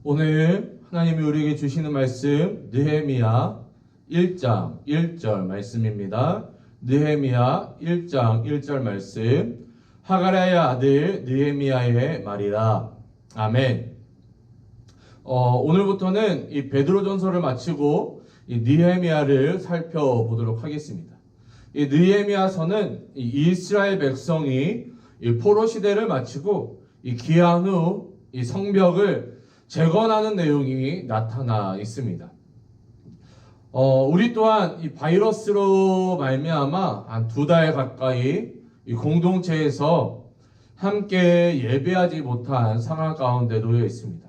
오늘 하나님이 우리에게 주시는 말씀 느헤미야 1장 1절 말씀입니다. 느헤미야 1장 1절 말씀, 하가랴의 아들 느헤미야의 말이라. 아멘. 오늘부터는 이 베드로전서를 마치고 이 느헤미야를 살펴보도록 하겠습니다. 이 느헤미야서는 이 이스라엘 백성이 이 포로 시대를 마치고 이 귀환 후 이 성벽을 재건하는 내용이 나타나 있습니다. 우리 또한 이 바이러스로 말미암아 한 2달 가까이 이 공동체에서 함께 예배하지 못한 상황 가운데 놓여 있습니다.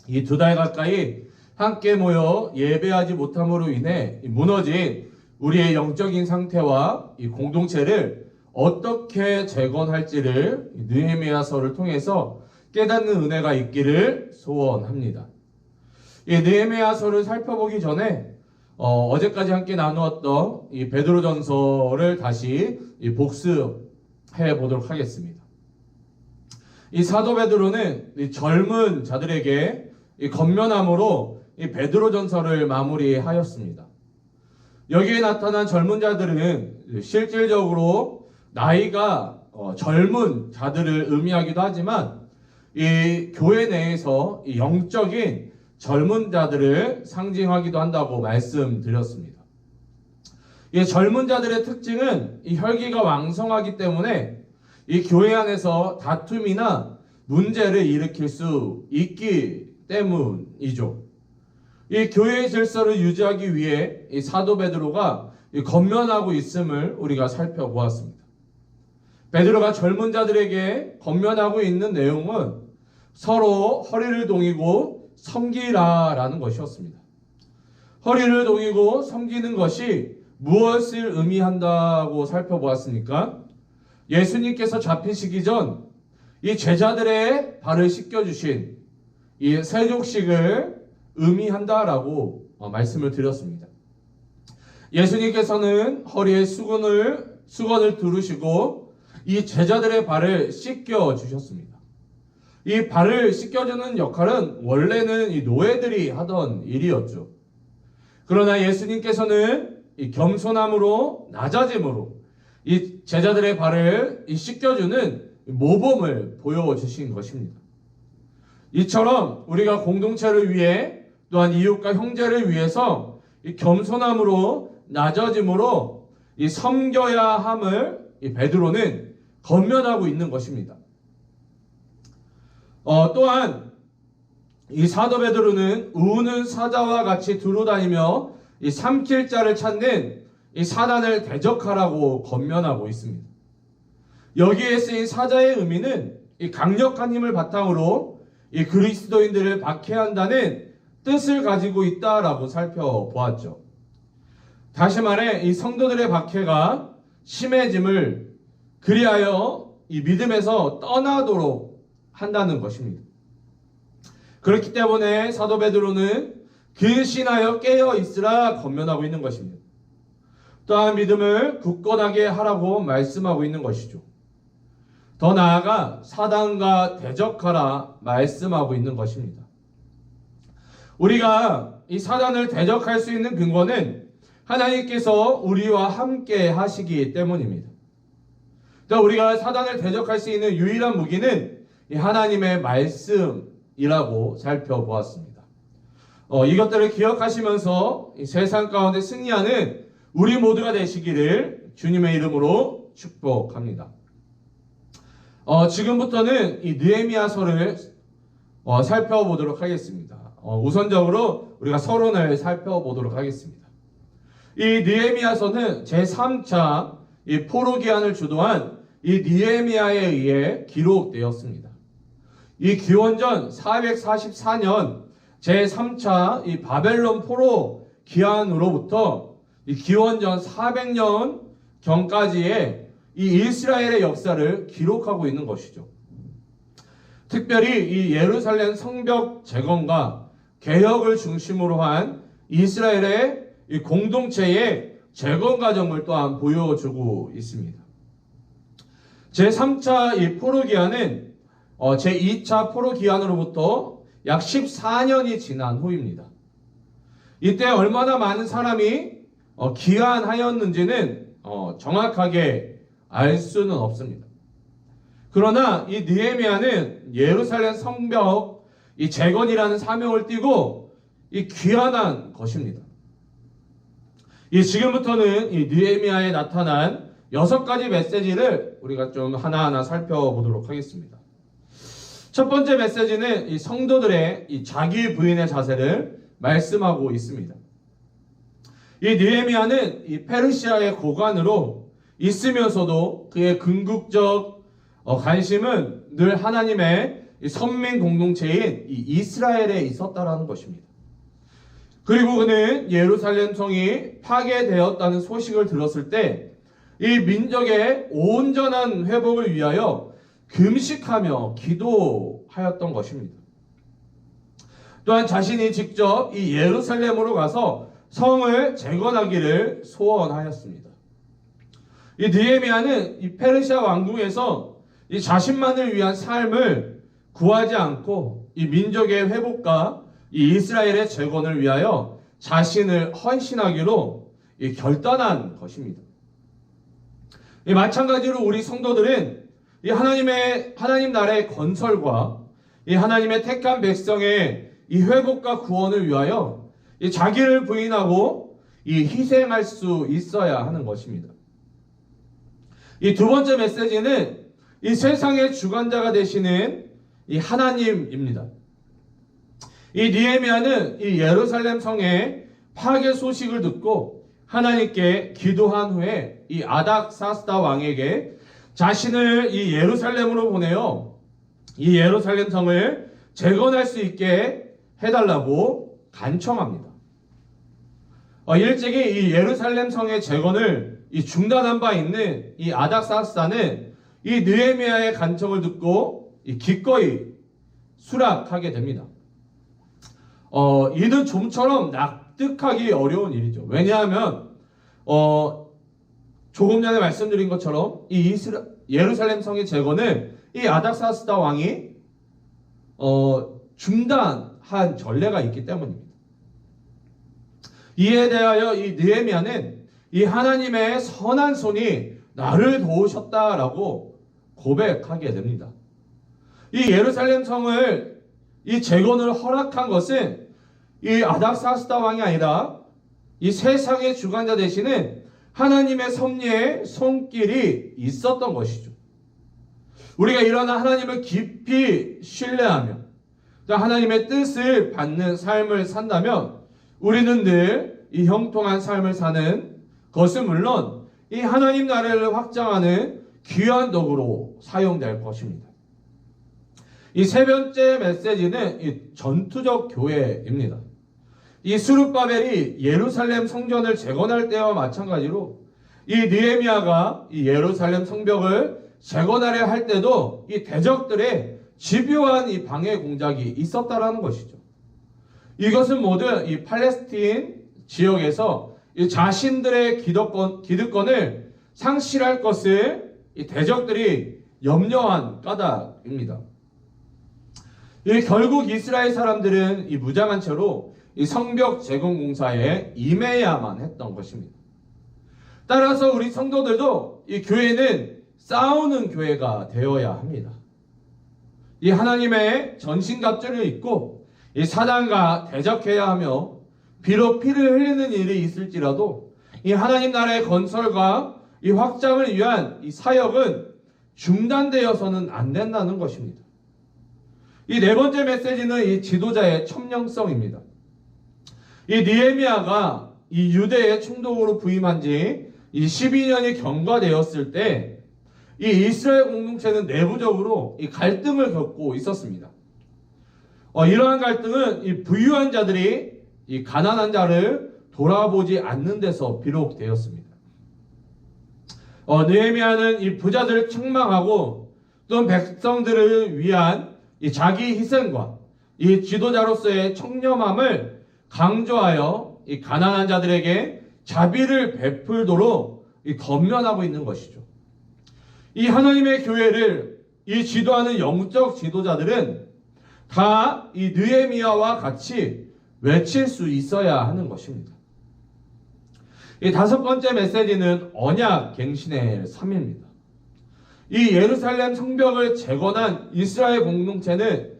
이 2달 가까이 함께 모여 예배하지 못함으로 인해 무너진 우리의 영적인 상태와 이 공동체를 어떻게 재건할지를 느헤미야서를 통해서 깨닫는 은혜가 있기를 소원합니다. 이 느헤미야서를 살펴보기 전에 어제까지 함께 나누었던 이 베드로전서를 다시 복습해 보도록 하겠습니다. 이 사도 베드로는 이 젊은 자들에게 이 건면함으로 이 베드로전서를 마무리하였습니다. 여기에 나타난 젊은 자들은 실질적으로 나이가 젊은 자들을 의미하기도 하지만 이 교회 내에서 이 영적인 젊은 자들을 상징하기도 한다고 말씀드렸습니다. 이 젊은 자들의 특징은 이 혈기가 왕성하기 때문에 이 교회 안에서 다툼이나 문제를 일으킬 수 있기 때문이죠. 이 교회의 질서를 유지하기 위해 이 사도 베드로가 건면하고 있음을 우리가 살펴보았습니다. 베드로가 젊은 자들에게 건면하고 있는 내용은 서로 허리를 동이고 섬기라라는 것이었습니다. 허리를 동이고 섬기는 것이 무엇을 의미한다고 살펴보았습니까? 예수님께서 잡히시기 전 이 제자들의 발을 씻겨주신 이 세족식을 의미한다라고 말씀을 드렸습니다. 예수님께서는 허리에 수건을 두르시고 이 제자들의 발을 씻겨 주셨습니다. 이 발을 씻겨주는 역할은 원래는 이 노예들이 하던 일이었죠. 그러나 예수님께서는 이 겸손함으로 낮아짐으로 이 제자들의 발을 씻겨주는 모범을 보여주신 것입니다. 이처럼 우리가 공동체를 위해 또한 이웃과 형제를 위해서 이 겸손함으로 낮아짐으로 이 섬겨야 함을 이 베드로는 건면하고 있는 것입니다. 또한 이 사도 베드로는 우는 사자와 같이 두루다니며 이 삼킬 자를 찾는 이 사단을 대적하라고 건면하고 있습니다. 여기에 쓰인 사자의 의미는 이 강력한 힘을 바탕으로 이 그리스도인들을 박해한다는 뜻을 가지고 있다라고 살펴보았죠. 다시 말해 이 성도들의 박해가 심해짐을 그리하여 이 믿음에서 떠나도록 한다는 것입니다. 그렇기 때문에 사도 베드로는 근신하여 깨어 있으라 건면하고 있는 것입니다. 또한 믿음을 굳건하게 하라고 말씀하고 있는 것이죠. 더 나아가 사단과 대적하라 말씀하고 있는 것입니다. 우리가 이 사단을 대적할 수 있는 근거는 하나님께서 우리와 함께 하시기 때문입니다. 또 우리가 사단을 대적할 수 있는 유일한 무기는 이 하나님의 말씀이라고 살펴보았습니다. 이것들을 기억하시면서 이 세상 가운데 승리하는 우리 모두가 되시기를 주님의 이름으로 축복합니다. 지금부터는 이 느헤미야서를 살펴보도록 하겠습니다. 우선적으로 우리가 서론을 살펴보도록 하겠습니다. 이 느헤미야서는 제3차 이 포로 기한을 주도한 이 느헤미야에 의해 기록되었습니다. 이 기원전 444년 제3차 이 바벨론 포로 기한으로부터 이 기원전 400년 경까지의 이 이스라엘의 역사를 기록하고 있는 것이죠. 특별히 이 예루살렘 성벽 재건과 개혁을 중심으로 한 이스라엘의 이 공동체의 재건 과정을 또한 보여주고 있습니다. 제3차 이 포로 기한은 제2차 포로 기한으로부터 약 14년이 지난 후입니다. 이때 얼마나 많은 사람이 기한하였는지는 정확하게 알 수는 없습니다. 그러나 이 느헤미야는 예루살렘 성벽 이 재건이라는 사명을 띠고 이 귀환한 것입니다. 이 지금부터는 이 느헤미야에 나타난 6가지 메시지를 우리가 좀 하나하나 살펴보도록 하겠습니다. 첫 번째 메시지는 이 성도들의 이 자기 부인의 자세를 말씀하고 있습니다. 이 느헤미야는 이 페르시아의 고관으로 있으면서도 그의 궁극적 관심은 늘 하나님의 이 선민 공동체인 이 이스라엘에 있었다라는 것입니다. 그리고 그는 예루살렘 성이 파괴되었다는 소식을 들었을 때 이 민족의 온전한 회복을 위하여 금식하며 기도하였던 것입니다. 또한 자신이 직접 이 예루살렘으로 가서 성을 재건하기를 소원하였습니다. 이 느헤미야는 이 페르시아 왕궁에서 이 자신만을 위한 삶을 구하지 않고 이 민족의 회복과 이 이스라엘의 재건을 위하여 자신을 헌신하기로 이 결단한 것입니다. 이 마찬가지로 우리 성도들은 이 하나님 나라의 건설과 이 하나님의 택한 백성의 이 회복과 구원을 위하여 이 자기를 부인하고 이 희생할 수 있어야 하는 것입니다. 이 두 번째 메시지는 이 세상의 주관자가 되시는 이 하나님입니다. 이 느헤미야는 이 예루살렘 성의 파괴 소식을 듣고 하나님께 기도한 후에 이 아닥사스다 왕에게 자신을 이 예루살렘으로 보내어 이 예루살렘 성을 재건할 수 있게 해달라고 간청합니다. 일찍이 이 예루살렘 성의 재건을 이 중단한 바 있는 이 아닥사스다는 이 느헤미야의 간청을 듣고 이 기꺼이 수락하게 됩니다. 이는 좀처럼 납득하기 어려운 일이죠. 왜냐하면 조금 전에 말씀드린 것처럼 이 예루살렘 성의 재건을 이 아닥사스다 왕이 중단한 전례가 있기 때문입니다. 이에 대하여 이 느헤미야는 이 하나님의 선한 손이 나를 도우셨다라고 고백하게 됩니다. 이 예루살렘 성을 이 재건을 허락한 것은 이 아닥사스다 왕이 아니라 이 세상의 주관자 되시는 하나님의 섭리의 손길이 있었던 것이죠. 우리가 일어나 하나님을 깊이 신뢰하며 또 하나님의 뜻을 받는 삶을 산다면 우리는 늘 이 형통한 삶을 사는 것은 물론 이 하나님 나라를 확장하는 귀한 도구로 사용될 것입니다. 이 세 번째 메시지는 이 전투적 교회입니다. 이 스룹바벨이 예루살렘 성전을 재건할 때와 마찬가지로 이 느헤미야가 이 예루살렘 성벽을 재건하려 할 때도 이 대적들의 집요한 이 방해 공작이 있었다라는 것이죠. 이것은 모두 이 팔레스틴 지역에서 이 자신들의 기득권을 상실할 것을 이 대적들이 염려한 까닭입니다. 결국 이스라엘 사람들은 이 무장한 채로 이 성벽 재건 공사에 임해야만 했던 것입니다. 따라서 우리 성도들도 이 교회는 싸우는 교회가 되어야 합니다. 이 하나님의 전신갑주를 입고 이 사단과 대적해야 하며 비록 피를 흘리는 일이 있을지라도 이 하나님 나라의 건설과 이 확장을 위한 이 사역은 중단되어서는 안 된다는 것입니다. 이 네 번째 메시지는 이 지도자의 첨령성입니다. 이 느헤미야가 이 유대의 총독으로 부임한 지 이 12년이 경과되었을 때 이 이스라엘 공동체는 내부적으로 이 갈등을 겪고 있었습니다. 이러한 갈등은 이 부유한 자들이 이 가난한 자를 돌아보지 않는 데서 비롯되었습니다. 느헤미야는 이 부자들을 책망하고 또 백성들을 위한 이 자기 희생과 이 지도자로서의 청렴함을 강조하여 이 가난한 자들에게 자비를 베풀도록 이 권면하고 있는 것이죠. 이 하나님의 교회를 이 지도하는 영적 지도자들은 다 이 느헤미야와 같이 외칠 수 있어야 하는 것입니다. 이 다섯 번째 메시지는 언약 갱신의 삶입니다. 이 예루살렘 성벽을 재건한 이스라엘 공동체는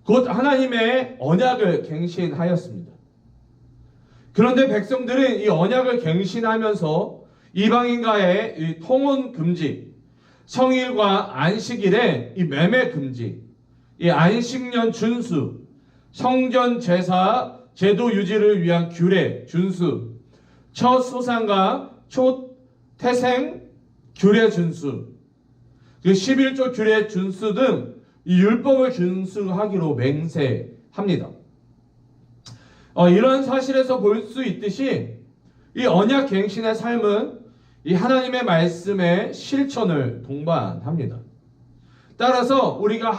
곧 하나님의 언약을 갱신하였습니다. 그런데 백성들은 이 언약을 갱신하면서 이방인과의 이 통혼 금지, 성일과 안식일의 이 매매 금지, 이 안식년 준수, 성전 제사 제도 유지를 위한 규례 준수, 첫 소상과 초 태생 규례 준수, 그 11조 규례 준수 등 이 율법을 준수하기로 맹세합니다. 이런 사실에서 볼 수 있듯이 이 언약 갱신의 삶은 이 하나님의 말씀의 실천을 동반합니다. 따라서 우리가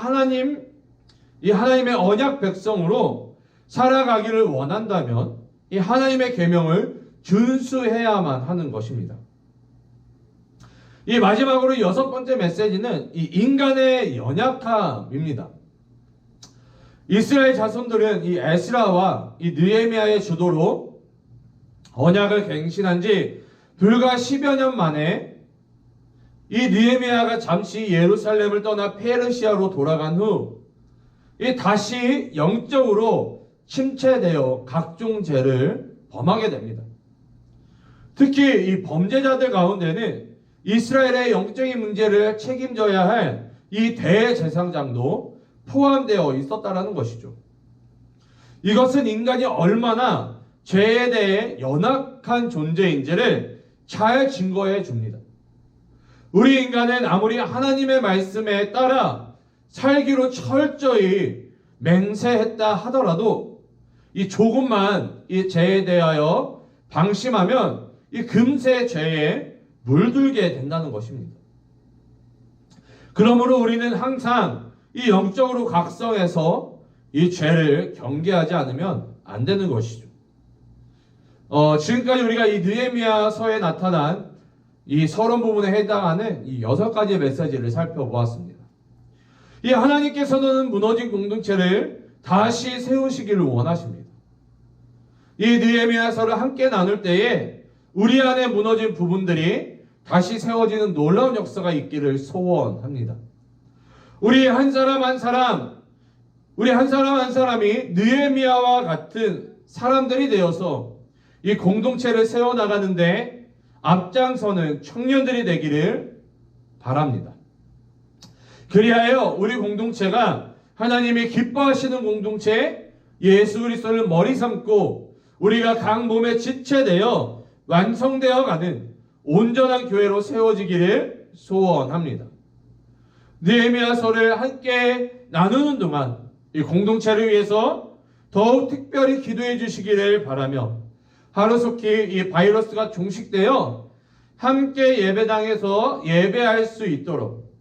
이 하나님의 언약 백성으로 살아가기를 원한다면 이 하나님의 계명을 준수해야만 하는 것입니다. 이 마지막으로 여섯 번째 메시지는 이 인간의 연약함입니다. 이스라엘 자손들은 이 에스라와 이 느헤미야의 주도로 언약을 갱신한 지 불과 10여 년 만에 이 느헤미야가 잠시 예루살렘을 떠나 페르시아로 돌아간 후 다시 영적으로 침체되어 각종 죄를 범하게 됩니다. 특히 이 범죄자들 가운데는 이스라엘의 영적인 문제를 책임져야 할 이 대제사장도 포함되어 있었다라는 것이죠. 이것은 인간이 얼마나 죄에 대해 연약한 존재인지를 잘 증거해 줍니다. 우리 인간은 아무리 하나님의 말씀에 따라 살기로 철저히 맹세했다 하더라도 이 조금만 이 죄에 대하여 방심하면 이 금세 죄에 물들게 된다는 것입니다. 그러므로 우리는 항상 이 영적으로 각성해서 이 죄를 경계하지 않으면 안 되는 것이죠. 지금까지 우리가 이 느헤미야서에 나타난 이 서론 부분에 해당하는 이 6가지의 메시지를 살펴보았습니다. 이 하나님께서는 무너진 공동체를 다시 세우시기를 원하십니다. 이 느헤미야서를 함께 나눌 때에 우리 안에 무너진 부분들이 다시 세워지는 놀라운 역사가 있기를 소원합니다. 우리 한 사람 한 사람이 느헤미야와 같은 사람들이 되어서 이 공동체를 세워나가는데 앞장서는 청년들이 되기를 바랍니다. 그리하여 우리 공동체가 하나님이 기뻐하시는 공동체, 예수 그리스도를 머리 삼고 우리가 각 몸에 지체되어 완성되어 가는 온전한 교회로 세워지기를 소원합니다. 느헤미야서를 함께 나누는 동안 이 공동체를 위해서 더욱 특별히 기도해 주시기를 바라며 하루속히 이 바이러스가 종식되어 함께 예배당에서 예배할 수 있도록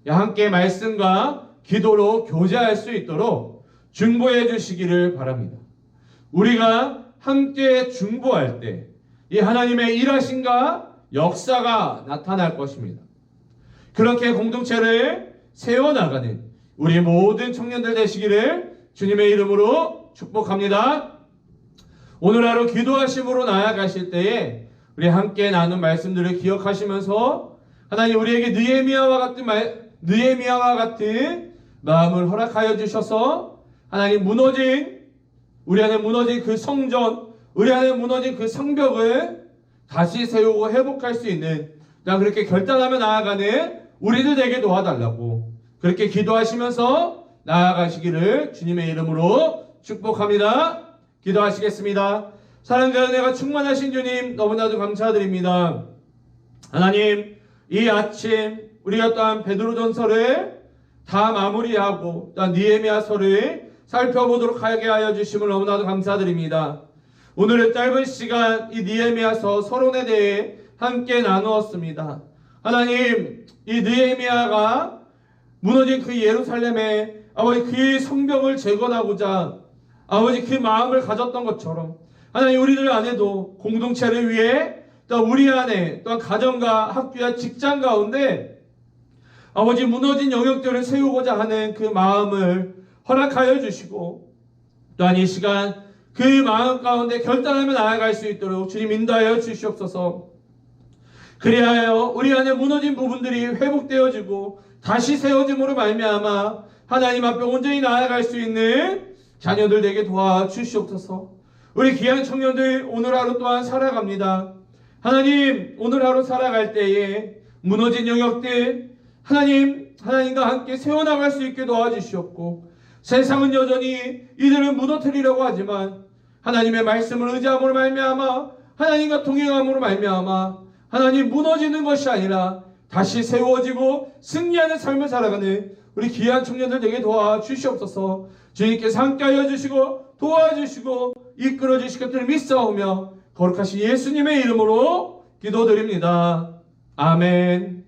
함께 말씀과 기도로 교제할 수 있도록 중보해 주시기를 바랍니다. 우리가 함께 중보할 때 이 하나님의 일하심과 역사가 나타날 것입니다. 그렇게 공동체를 세워나가는 우리 모든 청년들 되시기를 주님의 이름으로 축복합니다. 오늘 하루 기도하심으로 나아가실 때에 우리 함께 나눈 말씀들을 기억하시면서 하나님 우리에게 느헤미야와 같은 마음을 허락하여 주셔서 하나님 우리 안에 무너진 그 성전, 우리 안에 무너진 그 성벽을 다시 세우고 회복할 수 있는 그렇게 결단하며 나아가는 우리들 되게 도와달라고 그렇게 기도하시면서 나아가시기를 주님의 이름으로 축복합니다. 기도하시겠습니다. 사랑과 은혜가 충만하신 주님 너무나도 감사드립니다. 하나님 이 아침 우리가 또한 베드로전서를 다 마무리하고 또한 느헤미야서를 살펴보도록 하게 하여 주심을 너무나도 감사드립니다. 오늘은 짧은 시간 이 느헤미야서 서론에 대해 함께 나누었습니다. 하나님 이 느헤미야가 무너진 그 예루살렘에 아버지 그 성벽을 재건하고자 아버지 그 마음을 가졌던 것처럼 하나님 우리들 안에도 공동체를 위해 또 우리 안에 또한 가정과 학교와 직장 가운데 아버지 무너진 영역들을 세우고자 하는 그 마음을 허락하여 주시고 또한 이 시간 그 마음 가운데 결단하며 나아갈 수 있도록 주님 인도하여 주시옵소서. 그리하여 우리 안에 무너진 부분들이 회복되어지고 다시 세워짐으로 말미암아 하나님 앞에 온전히 나아갈 수 있는 자녀들 되게 도와주시옵소서. 우리 귀한 청년들 오늘 하루 또한 살아갑니다. 하나님, 오늘 하루 살아갈 때에 무너진 영역들 하나님과 함께 세워나갈 수 있게 도와주시옵고, 세상은 여전히 이들을 무너뜨리려고 하지만 하나님의 말씀을 의지함으로 말미암아 하나님과 동행함으로 말미암아 하나님 무너지는 것이 아니라 다시 세워지고 승리하는 삶을 살아가는 우리 귀한 청년들 되게 도와주시옵소서. 주님께서 함께하여 주시고 도와주시고 이끌어 주실 것들을 믿사오며 거룩하신 예수님의 이름으로 기도드립니다. 아멘.